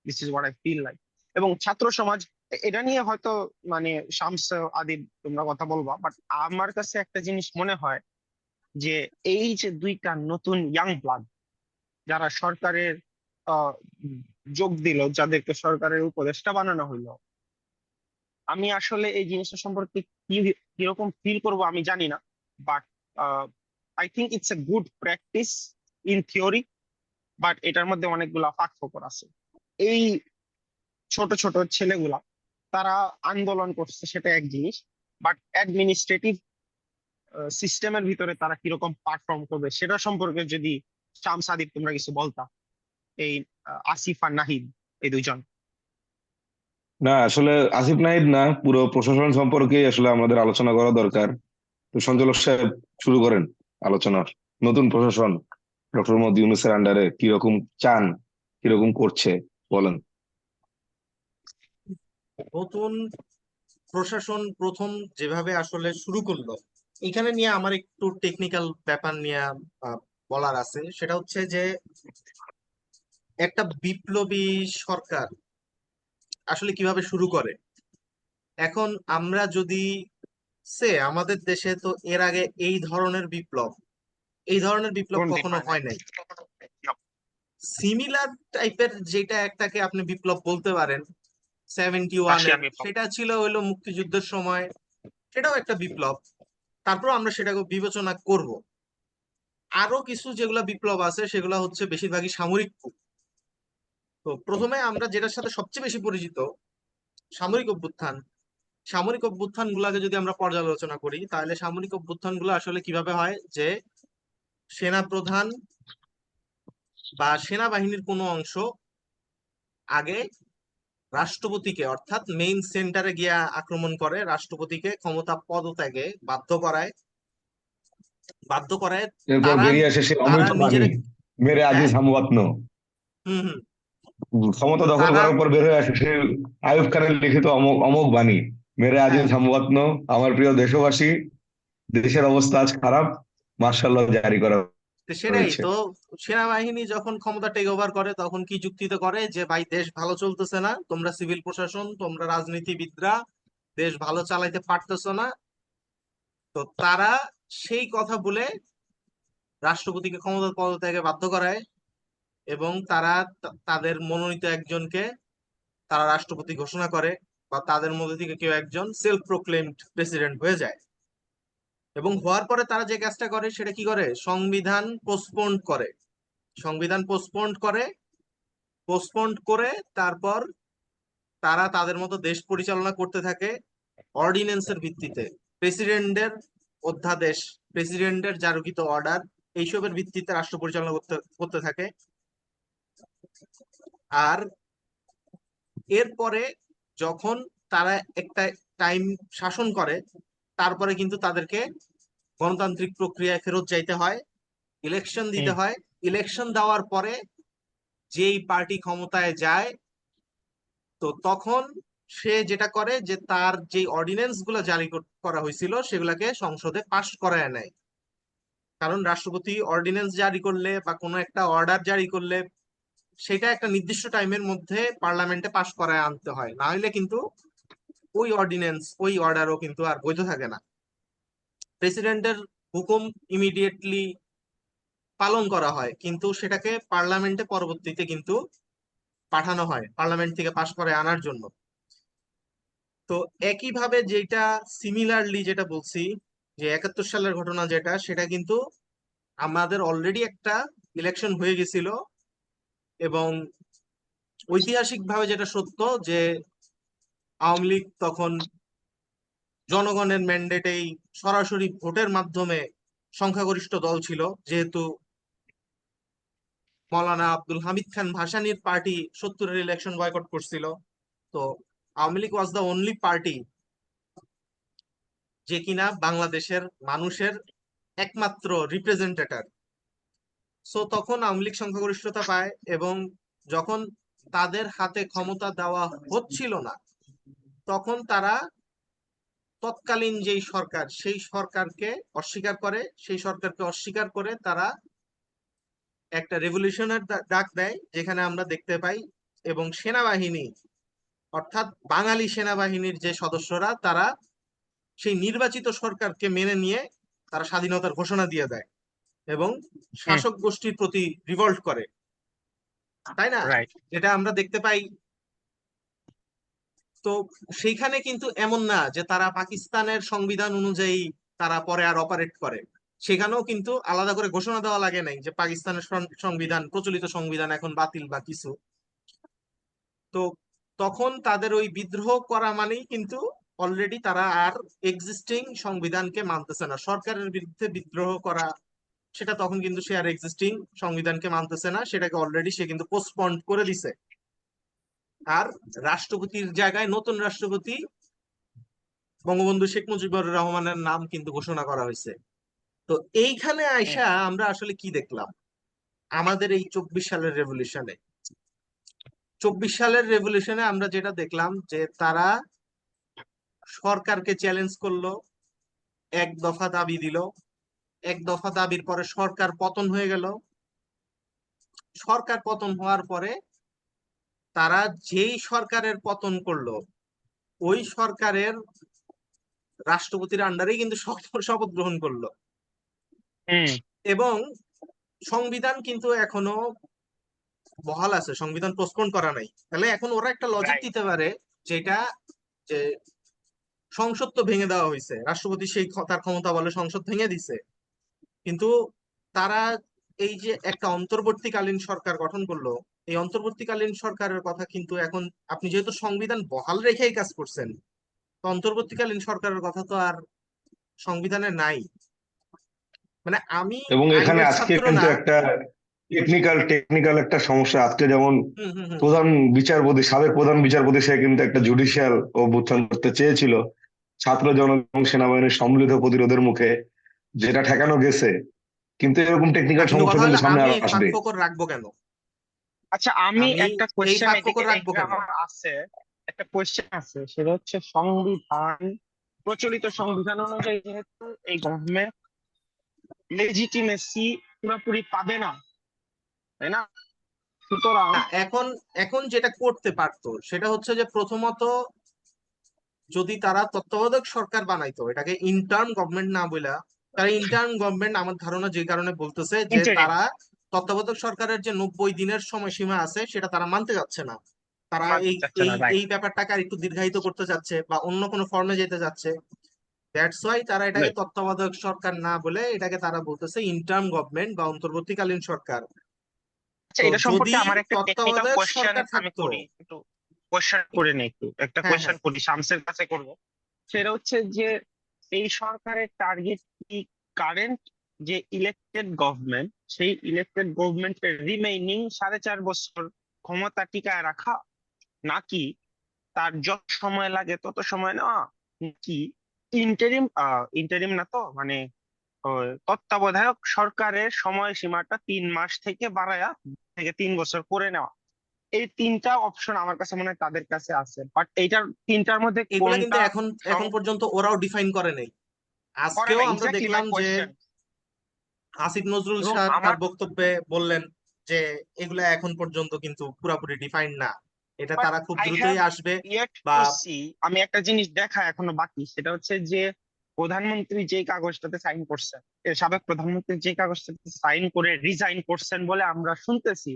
This is what I feel like. এবং ছাত্র সমাজ, এটা নিয়ে হয়তো মানে শামস, আদিব, তোমরা কথা বলবা, বাট আমার কাছে একটা জিনিস মনে হয় যে এই যে দুইটা নতুন ইয়াং ব্লাড যারা সরকারের আহ যোগ দিল, যাদেরকে সরকারের উপদেষ্টা বানানো হইলো, আমি আসলে এই জিনিসটা সম্পর্কে কি কিরকম ফিল করব আমি জানি না, but I think it's a good practice in theory, but এটার মধ্যে অনেকগুলা ফাঁকফোকর আছে। এই ছোট ছোট ছেলেগুলা তারা আন্দোলন করছে সেটা এক জিনিস, বাট অ্যাডমিনিস্ট্রেটিভ সিস্টেমের ভিতরে তারা কিরকম পারফর্ম করবে সেটা সম্পর্কে যদি শামস, সাদিব, তোমরা কিছু বলতা, এই আসিফ আর নাহিদ, এই দুইজন। না আসলে আসিফ নাহিদ না, পুরো প্রশাসন সম্পর্কেই আসলে আমাদের আলোচনা করা দরকার। তো সঞ্চালক সাহেব শুরু করেন আলোচনার। নতুন প্রশাসন ডক্টর মোহাম্মদ ইউনূসের আন্ডারে কিরকম চান, কিরকম করছে বলেন। নতুন প্রশাসন প্রথম যেভাবে আসলে শুরু করলো, এখানে নিয়ে আমার একটু টেকনিক্যাল ব্যাপার নিয়ে আহ, বলার আছে। সেটা হচ্ছে যে একটা বিপ্লবী সরকার আসলে কিভাবে শুরু করে। এখন আমরা যদি আমাদের দেশে তো এর আগে এই ধরনের বিপ্লব কোনদিন কখনো হয় নাই। হয় নাই। সিমিলার টাইপের যেটা একটাকে আপনি বিপ্লব বলতে পারেন 71-এর, রাশিয়ান বিপ্লব। সেটা ছিল হইলো মুক্তিযুদ্ধের সময়, সেটাও একটা বিপ্লব। তারপর আমরা সেটাকে বিবেচনা করব। আরো কিছু যেগুলা বিপ্লব আছে সেগুলা হচ্ছে বেশিরভাগই সামরিক coup। তো প্রথমে আমরা যেটার সাথে সবচেয়ে বেশি পরিচিত, সামরিক অভ্যুত্থান। সামরিক অভ্যুত্থান গুলাকে যদি আমরা পর্যালোচনা করি, তাহলে সামরিক অভ্যুত্থান গুলো আসলে কিভাবে হয় যে সেনা প্রধান বা সেনাবাহিনীর কোনো অংশ আগে রাষ্ট্রপতিকে, অর্থাৎ মেইন সেন্টারে গিয়া আক্রমণ করে, রাষ্ট্রপতিকে ক্ষমতা পদত্যাগে বাধ্য করায়। এরপর তারা বেরিয়ে আসে সে তারা অমৃত বাণী, নিজেরা, মেরে হ্যাঁ, আজিজ হামওয়াতনো। হুম হুম, ক্ষমতা দখল তারা, করার পর বের হয়ে আসে সে আইয়ুব খানের লিখিত অমোঘ অমোঘ বাণী, মেরে হ্যাঁ, আজিজ হামওয়াতনো। আমার প্রিয় দেশবাসী, দেশের অবস্থা আজ খারাপ, মার্শাল ল জারি করা তো সেটাই হয়েছে। তো। সেনাবাহিনী যখন ক্ষমতা টেক ওভার করে তখন কি যুক্তিতে করে যে ভাই দেশ ভালো চলতেছে না, তোমরা সিভিল প্রশাসন, তোমরা রাজনীতিবিদরা দেশ ভালো চালাইতে পারতেছো না। তো তারা সেই কথা বলে রাষ্ট্রপতিকে ক্ষমতা পদত্যাগে বাধ্য করায় এবং তারা তাদের মনোনীত একজনকে তারা রাষ্ট্রপতি ঘোষণা করে, বা তাদের মধ্যে থেকে কেউ একজন সেলফ প্রোক্লেমড প্রেসিডেন্ট হয়ে যায়। এবং হওয়ার পরে তারা যে কাজটা করে সেটা কি করে, সংবিধান পোস্টপোন্ড করে। সংবিধান পোস্টপোন্ড করে তারপর তারা তাদের মতো দেশ পরিচালনা করতে থাকে অর্ডিন্যান্সের ভিত্তিতে, প্রেসিডেন্টের অধ্যাদেশ, প্রেসিডেন্টের জারিকৃত অর্ডার, এইসবের ভিত্তিতে রাষ্ট্র পরিচালনা করতে করতে থাকে। আর এরপরে যখন তারা একটা টাইম শাসন করে, তারপরে কিন্তু তাদেরকে গণতান্ত্রিক প্রক্রিয়ায় ফেরত যাইতে হয়, ইলেকশন দিতে হুম হয়। ইলেকশন দেওয়ার পরে যেই পার্টি ক্ষমতায় যায়, তো তখন সে যেটা করে যে তার যে অর্ডিন্যান্স গুলো জারি করা হয়েছিল সেগুলাকে সংসদে পাশ করায় নেয়। কারণ রাষ্ট্রপতি অর্ডিন্যান্স জারি করলে বা কোনো একটা অর্ডার জারি করলে সেটা একটা নির্দিষ্ট টাইমের মধ্যে পার্লামেন্টে পাশ করায় আনতে হয়, না হলে কিন্তু ওই অর্ডিন্যান্স ওই অর্ডারও কিন্তু আর বৈধ থাকে না। প্রেসিডেন্টের হুকুম ইমিডিয়েটলি পালন করা হয়, কিন্তু সেটাকে পার্লামেন্টে পরবর্তীতে কিন্তু পাঠানো হয় পার্লামেন্ট থেকে পাশ করে আনার জন্য। তো একইভাবে যেটা সিমিলারলি যেটা বলছি, যে 71 সালের ঘটনা যেটা, সেটা কিন্তু আমাদের অলরেডি একটা ইলেকশন হয়ে গেছিল, এবং ঐতিহাসিকভাবে যেটা সত্য যে আওয়ামী লীগ তখন জনগণের ম্যান্ডেটেই সরাসরি ভোটের মাধ্যমে সংখ্যাগরিষ্ঠ দল ছিল, যেহেতু মৌলানা Abdul Hamid Khan ভাসানীর party 70-এর election boycott করছিল। তো Awami League was the only party যে কিনা বাংলাদেশের মানুষের একমাত্র রিপ্রেজেন্টেটর। সো তখন আওয়ামী লীগ সংখ্যাগরিষ্ঠতা পায়, এবং যখন তাদের হাতে ক্ষমতা দেওয়া হচ্ছিল না, তখন তারা তৎকালীন যেই সরকার সেই সরকারকে অস্বীকার করে তারা একটা রেভলিউশনের ডাক দেয়, যেখানে আমরা দেখতে পাই, এবং সেনাবাহিনী অর্থাৎ বাঙালি সেনাবাহিনীর যে সদস্যরা তারা সেই নির্বাচিত সরকারকে মেনে নিয়ে তারা স্বাধীনতার ঘোষণা দিয়ে দেয় এবং হুম শাসক গোষ্ঠীর প্রতি রিভল্ট করে, তাই না? রাইট যেটা আমরা দেখতে পাই। তো সেইখানে কিন্তু এমন না যে তারা পাকিস্তানের সংবিধান অনুযায়ী তারা পরে আর অপারেট করে। সেখানেও কিন্তু আলাদা করে ঘোষণা দেওয়া লাগে নাই যে পাকিস্তানের সংবিধান, প্রচলিত সংবিধান এখন বাতিল বা কিছু। তো তখন তাদের ওই বিদ্রোহ করা মানেই কিন্তু অলরেডি তারা আর এক্সিস্টিং সংবিধানকে মানতেছে না। সরকারের বিরুদ্ধে বিদ্রোহ করা, সেটা তখন কিন্তু সে আর এক্সিস্টিং সংবিধানকে মানতেছে না, সেটাকে অলরেডি সে কিন্তু পোস্টপন্ড করে দিছে। আর রাষ্ট্রপতির জায়গায় নতুন রাষ্ট্রপতি বঙ্গবন্ধু শেখ মুজিবুর রহমানের নাম কিন্তু ঘোষণা করা হয়েছে। তো এইখানে হুম আইসা আমরা আসলে কি দেখলাম আমাদের এই 24 সালের রেভলিউশনে আমরা যেটা দেখলাম যে তারা সরকারকে চ্যালেঞ্জ করলো, এক দফা দাবি দিল, এক দফা দাবির পরে সরকার পতন হয়ে গেল। সরকার পতন হওয়ার পরে তারা যেই সরকারের পতন করলো ওই সরকারের রাষ্ট্রপতির আন্ডারেই কিন্তু শপথ গ্রহণ করলো, হুম এবং সংবিধান কিন্তু এখনো বহাল আছে, সংবিধান পোস্টপোন করা নাই। তাহলে এখন ওরা একটা লজিক রাইট দিতে পারে যেটা, যে সংসদ তো ভেঙে দেওয়া হয়েছে, রাষ্ট্রপতি সেই তার ক্ষমতা বলে সংসদ ভেঙে দিছে, কিন্তু তারা এই যে একটা অন্তর্বর্তীকালীন সরকার গঠন করলো, এই অন্তর্বর্তীকালীন সরকারের কথা কিন্তু এখন, আপনি যেহেতু সংবিধান বহাল রেখেই কাজ করছেন, তো অন্তর্বর্তীকালীন সরকারের কথা তো আর সংবিধানে নাই। মানে আমি এবং এখানে আইনের আজকে ছাত্র কিন্তু না। একটা টেকনিক্যাল একটা সমস্যা আজকে, যেমন হুম হুম হুম। সাবেক প্রধান বিচারপতি সে কিন্তু একটা জুডিশিয়াল অভ্যুত্থান করতে চেয়েছিল ছাত্র জনগণ সেনাবাহিনীর সম্মিলিত প্রতিরোধের মুখে, যেটা ঠেকানো গেছে। কিন্তু এরকম টেকনিক্যাল কিন্তু সমস্যা কথা কিন্তু হলো সামনে আমি আরো এই ফাঁক আসবে। ফোকর রাখবো কেন? আচ্ছা আমি আমি একটা এই কোশ্চেন ফাঁক এদিকে ফোকর রাখবো এদিকে কেন? আমার আছে, একটা কোশ্চেন আছে, সেটা হচ্ছে সংবিধান, প্রচলিত সংবিধান অনুযায়ী যেহেতু এই গভর্নমেন্ট লেজিটিমেসি পুরোপুরি পাবে না, তাই না? সুতরাং না, এখন এখন যেটা করতে পারতো সেটা হচ্ছে যে প্রথমত যদি তারা তত্ত্বাবধায়ক সরকার বানাইতো, এটাকে ইন্টার্ম গভর্নমেন্ট না বইলা তারা ইন্টার্ম গভর্নমেন্ট আমার ধারণা যে কারণে বলতেছে যে ইন্টারিম। তারা তত্ত্বাবধায়ক সরকারের যে 90 দিনের সময়সীমা আছে সেটা তারা মানতে যাচ্ছে না। তারা মানতে এই চাচ্ছে এই না, রাইট। এই ব্যাপারটাকে আর একটু দীর্ঘায়িত করতে যাচ্ছে বা অন্য কোনো ফর্মে যেতে যাচ্ছে। দ্যাটস ওয়াই তারা এটাকে তত্ত্বাবধায়ক সরকার না বলে এটাকে তারা বলতেছে ইন্টার্ম গভর্নমেন্ট বা অন্তর্বর্তীকালীন সরকার। আচ্ছা, তো এটা যদি সম্পর্কে আমার একটা টেকনিক্যাল তত্ত্বাবধায়ক কোয়েশ্চেন সরকার আমি থাকতো। করি, একটু কোয়েশ্চেন করে নেই, একটু একটা হ্যাঁ, কোয়েশ্চেন হ্যাঁ, করি, শামসের কাছে করব। সেটা হচ্ছে যে এই সরকারের টার্গেট কি কারেন্ট যে ইলেক্টেড গভর্নমেন্ট, সেই ইলেক্টেড গভর্নমেন্টের রিমেইনিং 4.5 বছর ক্ষমতা টিকায় রাখা, নাকি তার যত সময় লাগে তত সময় নেওয়া, কি ইন্টারিম, ইন্টারিম না তো মানে তত্ত্বাবধায়ক সরকারের সময়সীমাটা 3 মাস থেকে বাড়ায়া 2 থেকে 3 বছর করে নেওয়া? এই তিনটা অপশন আমার কাছে মনে হয় তাদের কাছে আছে, বাট এইটার তিনটার মধ্যে এগুলা কিন্তু কোনটা এখন এখন সং- পর্যন্ত ওরাও ডিফাইন করে নাই। করে আজকেও না, আমরা এক্স্যাক্টলি মাই দেখলাম যে কোয়েশ্চেন। আসিফ নজরুল এবং স্যার তার আমার বক্তব্যে বললেন যে এগুলা এখন পর্যন্ত কিন্তু পুরাপুরি ডিফাইন না, এটা বাট তারা খুব আই হ্যাভ দ্রুতই আসবে। ইয়েট বা টু সি, আমি একটা জিনিস দেখা এখনো বাকি, সেটা হচ্ছে যে প্রধানমন্ত্রী যে কাগজটাতে সাইন করছেন, সাবেক প্রধানমন্ত্রী যে কাগজটাতে সাইন করে রিজাইন করছেন বলে আমরা শুনতেছি,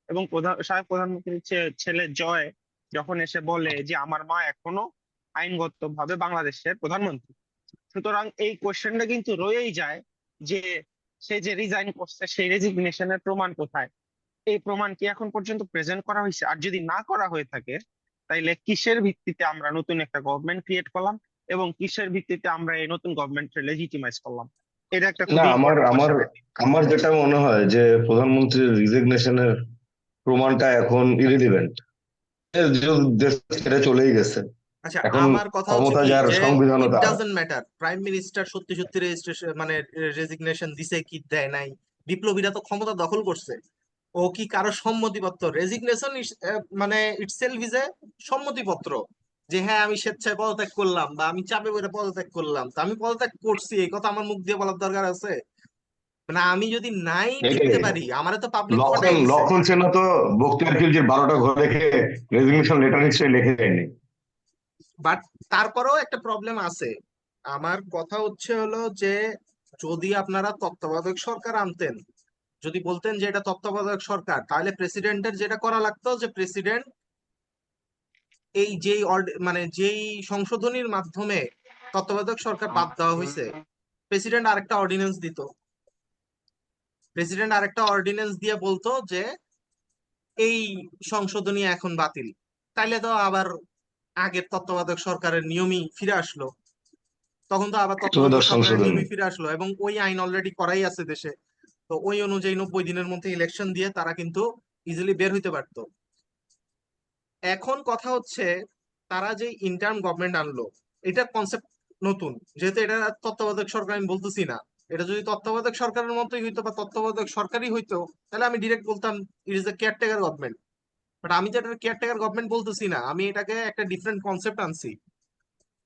এবং সাবেক প্রধানমন্ত্রীর ছেলে জয় যখন এসে বলে যে আমার মা এখনো আইনগতভাবে বাংলাদেশের প্রধানমন্ত্রী, সুতরাং এই কোশ্চেনটা কিন্তু রয়েই যায় যে সে যে রিজাইন করছে সেই রেজিগনেশনের প্রমাণ কোথায়? এই প্রমাণ কি এখন পর্যন্ত প্রেজেন্ট করা হয়েছে? আর যদি না করা হয়ে থাকে, তাইলে কিসের ভিত্তিতে আমরা নতুন একটা গভর্নমেন্ট ক্রিয়েট করলাম, এবং কিসের ভিত্তিতে আমরা এই নতুন গভর্নমেন্ট লেজিটিমাইজ করলাম? এটা একটা না, খুবই আমার ইম্পর্টেন্ট আমার কোশ্চেন, আই থিঙ্ক। আমার যেটা মনে হয় যে প্রধানমন্ত্রীর রিজিগনেশনের প্রমাণটা এখন ইরিলিভেন্ট। দেশ ছেড়ে চলেই গেছে। আচ্ছা, এখন আমার কথা হচ্ছে ক্ষমতা কি যার, যে সংবিধানও ইট তার। ডাজন্ট ম্যাটার প্রাইম মিনিস্টার সত্যি সত্যি রেজিস্ট্রেশন মানে রেজিগনেশন দিছে কি দেয় নাই। বিপ্লবীরা তো ক্ষমতা দখল করছে। ও কি কারো সম্মতিপত্র? রেজিগনেশন মানে ইটসেলফ ইজ এ সম্মতিপত্র যে হ্যাঁ আমি স্বেচ্ছায় পদত্যাগ করলাম বা আমি চাপে পড়ে পদত্যাগ করলাম। তো আমি পদত্যাগ করছি এই কথা আমার মুখ দিয়ে বলার দরকার আছে? মানে আমি যদি নাই টিকতে এটাই। পারি আমারে তো পাবলিক লক্ষণ পটাই দিছে। লক্ষণ সেনও তো বখতিয়ার খিলজির 12টা ঘর দেখে রেজিগনেশন লেটার নিশ্চয়ই লিখে যায়নি। বাট তারপরেও একটা প্রবলেম আছে। আমার কথা হচ্ছে হলো যে যদি আপনারা তত্ত্বাবধায়ক সরকার আনতেন, যদি বলতেন যে এটা তত্ত্বাবধায়ক সরকার, তাহলে প্রেসিডেন্টের যেটা করা লাগতো যে প্রেসিডেন্ট এই যেই মানে যেই সংশোধনীর মাধ্যমে তত্ত্বাবধায়ক সরকার বাদ দেওয়া হয়েছে, প্রেসিডেন্ট আরেকটা অর্ডিন্যান্স দিত। প্রেসিডেন্ট আরেকটা অর্ডিন্যান্স দিয়ে বলতো যে এই সংশোধনী এখন বাতিল। তাইলে তো আবার আগের তত্ত্বাবধায়ক সরকারের নিয়মই ফিরে আসলো। তখন তো আবার তত্ত্বাবধায়ক ত্রয়োদশ সরকারের সংশোধনী। নিয়মই ফিরে আসলো এবং ওই আইন অলরেডি করাই আছে দেশে। তো ওই অনুযায়ী 90 দিনের মধ্যে ইলেকশন দিয়ে তারা কিন্তু ইজিলি বের হইতে পারতো। এখন কথা হচ্ছে তারা যে ইন্টার্ম গভর্নমেন্ট আনলো, এটার কনসেপ্ট নতুন। যেহেতু এটা তত্ত্বাবধায়ক সরকার আমি বলতেছি না, এটা যদি তত্ত্বাবধায়ক সরকারের মতোই হইতো বা তত্ত্বাবধায়ক সরকারই হইতো তাহলে আমি ডিরেক্ট বলতাম it is a caretaker government. But আমি তো এটা কেয়ারটেকার গভর্নমেন্ট বলতেছি না, আমি এটাকে একটা ডিফারেন্ট কনসেপ্ট আনছি।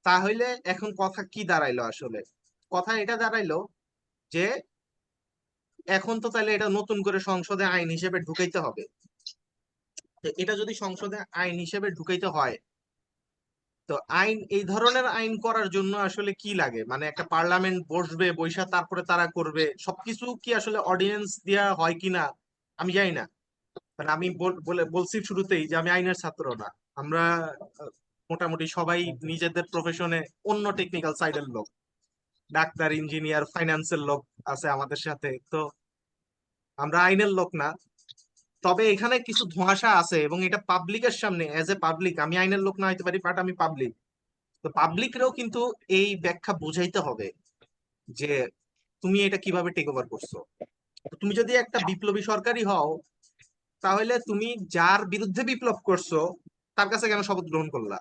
তাহলে এখন কথা কি দাঁড়াইলো আসলে? কথা এটা দাঁড়াইলো যে এখন তো তাহলে এটা নতুন করে সংসদে আইন হিসেবে ঢুকাইতে হবে। তো এটা যদি সংসদে আইন হিসেবে ঢুকাইতে হয়, তো আইন এই ধরনের আইন করার জন্য আসলে কি লাগে? মানে একটা পার্লামেন্ট বসবে, বৈশা তারপরে তারা করবে সবকিছু, কি আসলে অর্ডিন্যান্স দেওয়া হয় কিনা আমি জানি না। মানে আমি বলছি শুরুতেই যে আমি আইনের ছাত্র না। আমরা আহ, মোটামুটি সবাই নিজেদের প্রফেশনে অন্য টেকনিক্যাল সাইডের লোক, ডাক্তার, ইঞ্জিনিয়ার, ফাইন্যান্সের লোক আছে আমাদের সাথে। তো আমরা আইনের লোক না। তবে এখানে কিছু ধোঁয়াশা আছে এবং এটা পাবলিকের সামনে এজ এ পাবলিক, আমি আইনের লোক না হইতে পারি বাট আমি পাবলিক। তো পাবলিকরাও কিন্তু এই ব্যাখ্যা বুঝাইতে হবে যে তুমি এটা কিভাবে টেক ওভার করছো। তো তুমি যদি একটা বিপ্লবী সরকারই হও, তাহলে তুমি যার বিরুদ্ধে বিপ্লব করছো তার কাছে কেন শপথ গ্রহণ করলা?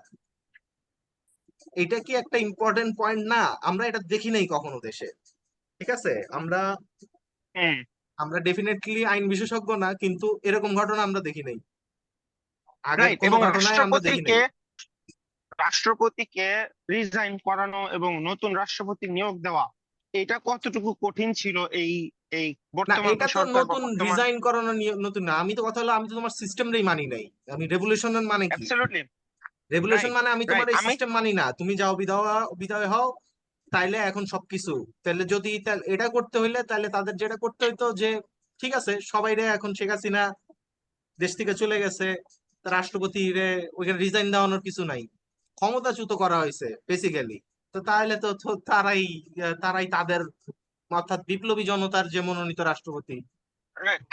এটা কি একটা ইম্পর্টেন্ট পয়েন্ট না? আমরা এটা দেখি নাই কখনো দেশে। ঠিক আছে, আমরা হ্যাঁ, আমরা ডেফিনেটলি আইন বিশেষজ্ঞ না, কিন্তু এরকম ঘটনা আমরা দেখি নাই। আগের রাইট। কোনো এবং ঘটনায় আমরা দেখি নাই। রাষ্ট্রপতিকে রিজাইন করানো এবং নতুন রাষ্ট্রপতি নিয়োগ দেওয়া, এটা কতটুকু কঠিন ছিল এই এই না, বর্তমান এটা তো সরকার বা নতুন বর্তমান? রিজাইন করানো নতুন না। আমি তো কথা হলো আমি তো তোমার সিস্টেমটাই মানি নাই। আমি রেভুলেশনের মানে কি? অ্যাবসলিউটলি রেভুলেশন রাইট, মানে আমি তোমার রাইট। এই আমি সিস্টেম মানি না, তুমি যাও বিধবা বিধবা হও, তাইলে এখন সবকিছু, তাহলে যদি এটা করতে হইলে তাহলে তাদের যেটা করতে হইতো যে ঠিক আছে সবাইরে এখন শেখ হাসিনা দেশ থেকে চলে গেছে, রাষ্ট্রপতি রে ওইখানে রিজাইন দেওয়ানোর কিছু নাই, ক্ষমতাচ্যুত করা হয়েছে বেসিক্যালি। তো তাহলে তো তারাই তারাই তাদের অর্থাৎ বিপ্লবী জনতার যে মনোনীত রাষ্ট্রপতি,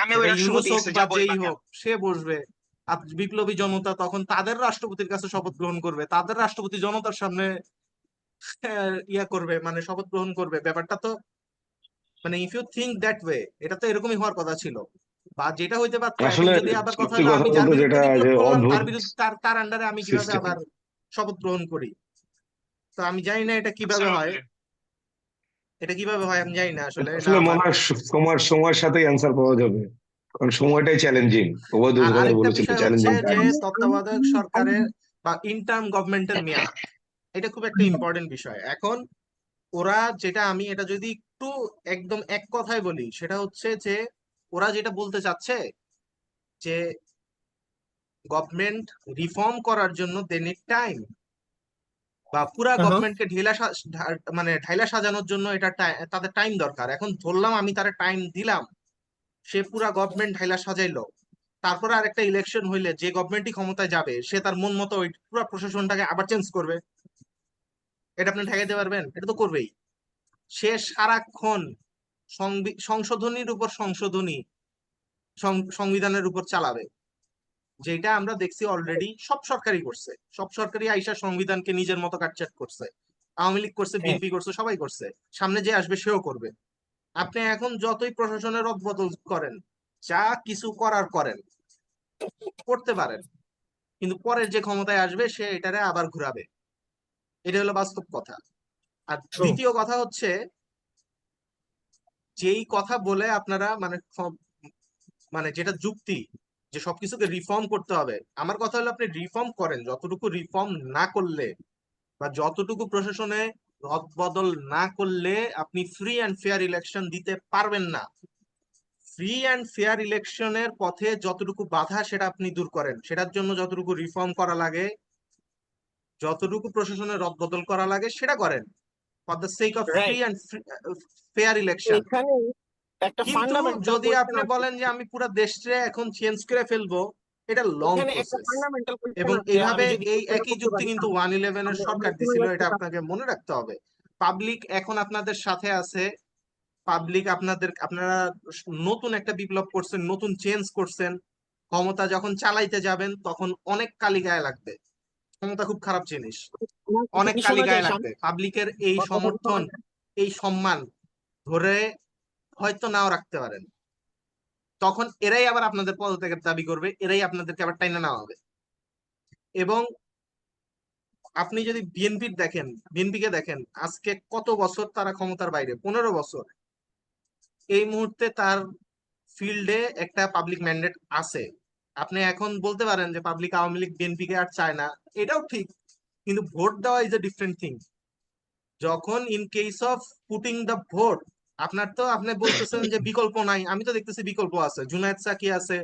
আমি ওই সেটা ইউনূস রাষ্ট্রপতির হোক কাছে বা যাবোই যেই বা কেন? হোক, সে বসবে। আর বিপ্লবী জনতা তখন তাদের রাষ্ট্রপতির কাছে শপথ গ্রহণ করবে, তাদের রাষ্ট্রপতি জনতার সামনে ইয়া করবে, মানে শপথ গ্রহণ করবে। ব্যাপারটা তো মানে if you think that way, এটা তো এরকমই হওয়ার কথা ছিল। বা যেটা হইতে পারতো, এখন আসলে যদি আবার কথা সত্যি হলো কথা আমি যার বলতে বিরুদ্ধে যেটা বিপ্লব যে করলাম অদ্ভুত তার বিরুদ্ধে তার আন্ডারে আমি কিভাবে সিস্টেম। আবার শপথ গ্রহণ করি। তো আমি জানি না এটা কিভাবে হয়, Absolutely. এটা কিভাবে হয় আমি জানি না আসলে, এটা আসলে আমার। মনে হয় সময়ের সাথেই অ্যান্সার পাওয়া যাবে, কারণ সময়টাই চ্যালেঞ্জিং। উভয় আর দুজনে আরেকটা বলেছিল বিষয় হচ্ছে চ্যালেঞ্জিং যে টাইমস। তত্ত্বাবধায়ক সরকারের বা ইন্টার্ম গভর্নমেন্টের মেয়াদ, এটা খুব একটা ইম্পর্টেন্ট বিষয় এখন। ওরা যেটা, আমি এটা যদি একটু একদম এক কথায় বলি, সেটা হচ্ছে যে ওরা যেটা বলতে চাচ্ছে যে গভর্নমেন্ট রিফর্ম করার জন্য দে নিড টাইম, বা পুরা গভর্নমেন্টকে মানে ঢাইলা সাজানোর জন্য এটা তাদের টাইম দরকার। এখন ধরলাম আমি তার টাইম দিলাম, সে পুরা গভর্নমেন্ট ঢাইলা সাজাইলো, তারপরে আরেকটা ইলেকশন হইলে যে গভর্নমেন্টই ক্ষমতায় যাবে সে তার মন মতো ওই পুরো প্রশাসনটাকে আবার চেঞ্জ করবে। এটা আপনি ঠেকাইতে পারবেন? এটা তো করবেই। সে সারাক্ষণ সংশোধনীর উপর সংশোধনী, সংবিধানের উপর চালাবে। যেটা আমরা দেখছি অলরেডি সব সরকারই করছে, সব সরকারই আইসা সংবিধানকে নিজের মতো কাটছাট করছে। আওয়ামী লীগ করছে, হ্যাঁ, বিএনপি করছে, সবাই করছে, সামনে যে আসবে সেও করবে। আপনি এখন যতই প্রশাসনের রদবদল করেন, যা কিছু করার করেন, করতে পারেন, কিন্তু পরের যে ক্ষমতায় আসবে সে এটারে আবার ঘুরাবে। এটা হলো বাস্তব কথা। আর ট্রু। দ্বিতীয় কথা হচ্ছে, যেই কথা বলে আপনারা মানে মানে যেটা যুক্তি যে সবকিছুকে রিফর্ম করতে হবে, আমার কথা হলো আপনি রিফর্ম করেন, যতটুকু রিফর্ম না করলে বা যতটুকু প্রশাসনে রদবদল না করলে আপনি ফ্রি অ্যান্ড ফেয়ার ইলেকশন দিতে পারবেন না। ফ্রি অ্যান্ড ফেয়ার ইলেকশনের পথে যতটুকু বাধা সেটা আপনি দূর করেন, সেটার জন্য যতটুকু রিফর্ম করা লাগে, যতটুকু প্রশাসনের রদবদল করা লাগে সেটা করেন, for the sake of free right. And fair election. এখানে একটা কিন্তু ফান্ডামেন্টাল যদি কোয়েশ্চেন আপনি আছে। বলেন যে আমি পুরো দেশে এখন চেঞ্জ করে ফেলবো, এটা লং এখানে একটা প্রসেস। ফান্ডামেন্টাল কোয়েশ্চেন এবং আছে, এইভাবে আমি যদি এই কোয়েশ্চেনটা একই করতে যুক্তি পারি। কিন্তু 111 এর আমরা সরকার সময় দিছিল, যাচ্ছে এটা না। আপনাকে মনে রাখতে হবে। পাবলিক এখন আপনাদের সাথে আছে, পাবলিক আপনারা নতুন একটা বিপ্লব করছেন, নতুন চেঞ্জ করছেন। ক্ষমতা যখন চালাইতে যাবেন তখন অনেক কালি গায়ে লাগবে, ক্ষমতা খুব খারাপ জিনিস, আমার কথা অনেক কি কালি শোনা যায় গায়ে শান? লাগবে। পাবলিকের এই কথা কি শোনা সমর্থন, যায়? এই সম্মান ধরে হয়তো নাও রাখতে পারেন, তখন এরাই আবার আপনাদের পদত্যাগের দাবি করবে, এরাই আপনাদেরকে আবার টাইনা নেওয়া হবে। এবং আপনি যদি বিএনপির দেখেন, বিএনপি কে দেখেন, আজকে কত বছর তারা ক্ষমতার বাইরে, 15 বছর। এই মুহূর্তে তার ফিল্ডে একটা পাবলিক ম্যান্ডেট আছে। আপনি এখন বলতে পারেন যে পাবলিক আওয়ামী লীগ বিএনপি কে আর চায় না, এটাও ঠিক, কিন্তু ভোট দেওয়া ইজ এ ডিফারেন্ট থিং। যখন in case of putting the vote, আপনার তো আপনি বলতেছেন যে বিকল্প নাই, আমি তো দেখতেছি বিকল্প আছে, জুনায়েদ সাকি আছে,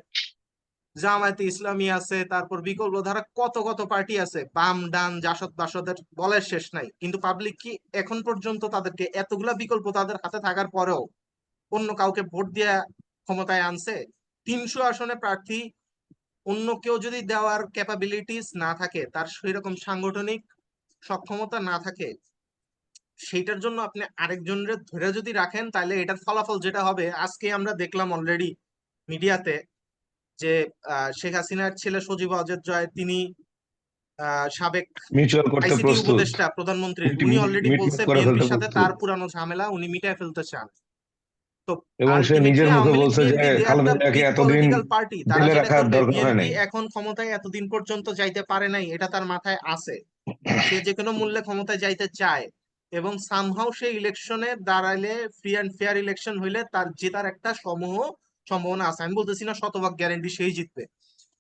জামায়াতে ইসলামী আছে, তারপর বিকল্প ধারা কত কত পার্টি আছে, বাম ডান জাসদ বাসদের বলের শেষ নাই। কিন্তু পাবলিক কি এখন পর্যন্ত তাদেরকে এতগুলা বিকল্প তাদের হাতে থাকার পরেও অন্য কাউকে ভোট দিয়ে ক্ষমতায় আনছে? 300 আসনে প্রার্থী, অন্য কেউ যদি দেওয়ার ক্যাপাবিলিটিস না থাকে, তার সেরকম সাংগঠনিক সক্ষমতা না থাকে, সেইটার জন্য আপনি আরেকজনের ধরে যদি রাখেন, তাহলে এটার ফলাফল যেটা হবে, আজকে আমরা দেখলাম অলরেডি মিডিয়াতে যে শেখ হাসিনার ছেলে সজীব অজের জয়, তিনি সাবেক মিউচুয়াল করতে আইসিটি প্রস্তুত, উপদেষ্টা প্রধানমন্ত্রীর, উনি অলরেডি মিটমাট বলছে করে ফেলতে বিএনপির সাথে প্রস্তুত। তার পুরানো ঝামেলা উনি মিটায় ফেলতে চান। তো এবং সে আলটিমেটলি নিজের মুখে আওয়ামী লীগ বলছে যে BNP they are the Khaleda জিয়াকে বিগ এতদিন পলিটিক্যাল পার্টি, তারা জেলে যেটা রাখার করবে। দরকার হয় বিএনপি নাই। এখন ক্ষমতায় এতদিন পর্যন্ত যাইতে পারে নাই, এটা তার মাথায় আছে, সে যে কোনো মূল্যে ক্ষমতায় যাইতে চায়। এবং সামহাও সে ইলেকশনে দাঁড়াইলে, ফ্রি অ্যান্ড ফেয়ার ইলেকশন হইলে তার জেতার একটা সম্ভাবনা আছে। আমি বলতেছি না শতভাগ গ্যারেন্টি সেই জিতবে,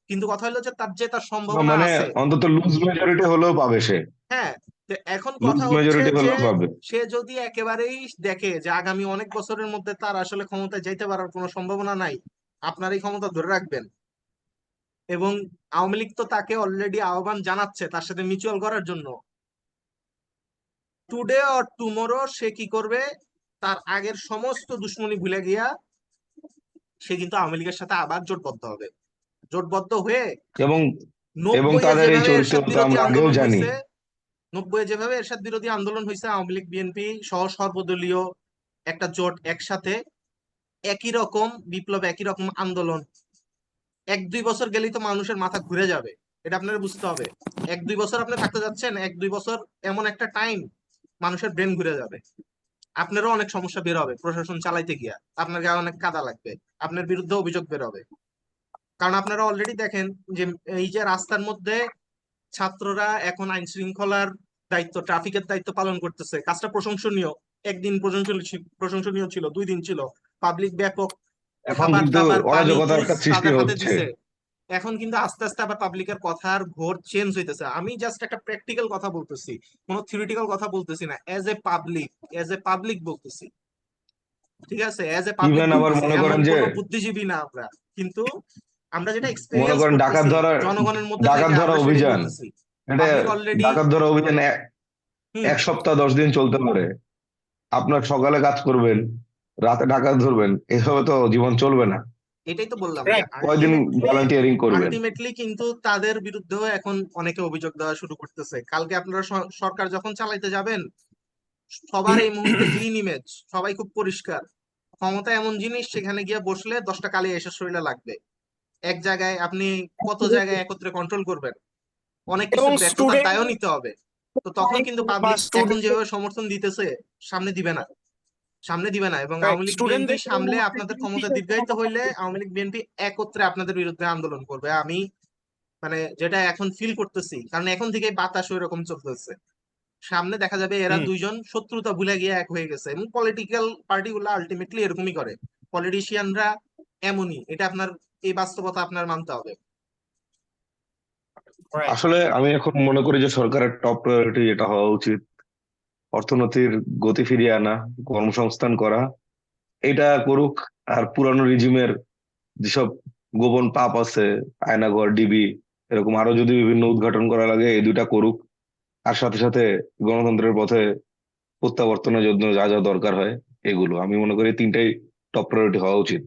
কিন্তু কথা হলো যে তার জেতার না, সম্ভাবনা মানে আছে। অন্তত লুজ মেজরিটি হলেও পাবে সে। হ্যাঁ, তো এখন লুজ কথা হচ্ছে মেজরিটি যে হলেও পাবে। সে যদি একেবারেই দেখে যে আগামী অনেক বছরের মধ্যে তার আসলে ক্ষমতায় যাইতে পারার কোনো সম্ভাবনা নাই, আপনার এই ক্ষমতা ধরে রাখবেন। এবং আওয়ামী লীগ তো তাকে অলরেডি আহ্বান জানাচ্ছে তার সাথে মিউচুয়াল করার জন্য। টুডে অর টুমোরো সে কি করবে, তার আগের সমস্ত দুশ্মনী ভুলে গিয়া সে কিন্তু আওয়ামী লীগের সাথে আবার জোটবদ্ধ হবে। জোটবদ্ধ হয়ে এবং এবং 90-এ তাদের এই যেভাবে চরিত্র এরশাদ তো বিরোধী আমরা আগেও আন্দোলন জানি। হয়েছে, 90-এ যেভাবে এরশাদ বিরোধী আন্দোলন হয়েছে, আওয়ামী লীগ বিএনপি সহ সর্বদলীয় একটা জোট একসাথে, একই রকম বিপ্লব, একই রকম আন্দোলন। 1-2 বছর গেলেই তো মানুষের মাথা ঘুরে যাবে, এটা আপনার বুঝতে হবে। 1-2 বছর আপনি থাকতে যাচ্ছেন, 1-2 বছর এমন একটা টাইম, মানুষের ব্রেন ঘুরে যাবে। আপনারও অনেক সমস্যা বের হবে প্রশাসন চালাইতে গিয়া, আপনার গায়ে অনেক কাদা লাগবে, আপনার বিরুদ্ধে অভিযোগ বের হবে। কারণ আপনারা অলরেডি দেখেন যে এই যে রাস্তার মধ্যে ছাত্ররা এখন আইন শৃঙ্খলার দায়িত্ব, ট্রাফিকের দায়িত্ব পালন করতেছে, কাজটা প্রশংসনীয়। একদিন প্রশংসনীয় ছিল, 2 দিন ছিল, পাবলিক ব্যাপক এখন খাবার কিন্তু দাবার পানি অরাজকতার জুস একটা সৃষ্টি তাদের হাতে হচ্ছে। দিছে। এখন কিন্তু আস্তে আস্তে আবার পাবলিকের কথার ঘোর চেঞ্জ হইতেছে। আমি জাস্ট একটা প্র্যাকটিক্যাল কথা বলতেছি, কোনো থিওরিটিক্যাল কথা বলতেছি না, এজ এ পাবলিক বলতেছি। ঠিক আছে, এজ এ পাবলিক ইভেন আবার বলতেছি, মনে এমন করেন যে কোনো বুদ্ধিজীবী না আমরা। কিন্তু আমরা যেটা মনে এক্সপেরিয়েন্স করেন করতেছি জনগণের মধ্যে ডাকাত থেকে, ধরা আমরা সেটাই অভিযান, বলতেছি। এটা পাবলিক অলরেডি। ডাকাত ধরা অভিযান হুম। 1 সপ্তাহ 10 দিন চলতে পারে। আপনার সকালে কাজ করবেন, রাতে ডাকাত ধরবেন, এভাবে তো জীবন চলবে না। এটাই তো বললাম যে রাইট। কয়দিন আলটিমেটলি, ভলান্টিয়ারিং করবেন? আলটিমেটলি কিন্তু তাদের বিরুদ্ধেও এখন অনেকে অভিযোগ দেওয়া শুরু করতেছে। কালকে আপনারা সরকার যখন চালাইতে যাবেন, সবার এই মুহূর্তে ক্লিন ইমেজ, সবাই খুব পরিষ্কার। ক্ষমতা এমন জিনিস, সেখানে গিয়ে বসলে 10টা কালি এসে শরীরে লাগবে। এক জায়গায় আপনি কত জায়গায় একত্রে কন্ট্রোল করবেন, অনেক কিছু এবং ব্যর্থতার স্টুডেন্ট দায়ও নিতে হবে। তো তখন কিন্তু বা পাবলিক এখন স্টুডেন্ট যেভাবে সমর্থন দিতেছে, সামনে দিবে না, সামনে দিবে না। এবং আওয়ামী লীগ বিএনপি স্টুডেন্টদের সামলে আপনাদের ক্ষমতা দীর্ঘায়িত হইলে আওয়ামী লীগ বিএনপি একত্রে আপনাদের বিরুদ্ধে আন্দোলন করবে। আমি মানে যেটা এখন ফিল করতেছি, কারণ এখন থেকে বাতাস ওই রকম চলতেছে। সামনে দেখা যাবে এরা দুইজন শত্রুতা ভুলে গিয়ে এক হয়ে গেছে। এবং পলিটিক্যাল পার্টি গুলো আলটিমেটলি এরকমই করে, পলিটিশিয়ানরা এমনই, এটা আপনার, এই বাস্তবতা আপনার মানতে হবে। আসলে আমি এখন মনে করি যে সরকারের টপ প্রায়োরিটি যেটা হওয়া উচিত, অর্থনীতির গতি ফিরিয়ে আনা, কর্মসংস্থান করা, এটা করুক। আর পুরানো রিজিমের যেসব গোপন পাপ আছে, আয়নাঘর, ডিবি, এরকম আরো যদি বিভিন্ন উদ্ঘাটন করা লাগে, এই দুইটা করুক। আর সাথে সাথে গণতন্ত্রের পথে প্রত্যাবর্তনের জন্য যা যা দরকার হয়, এগুলো আমি মনে করি 3টাই টপ প্রায়োরিটি হওয়া উচিত।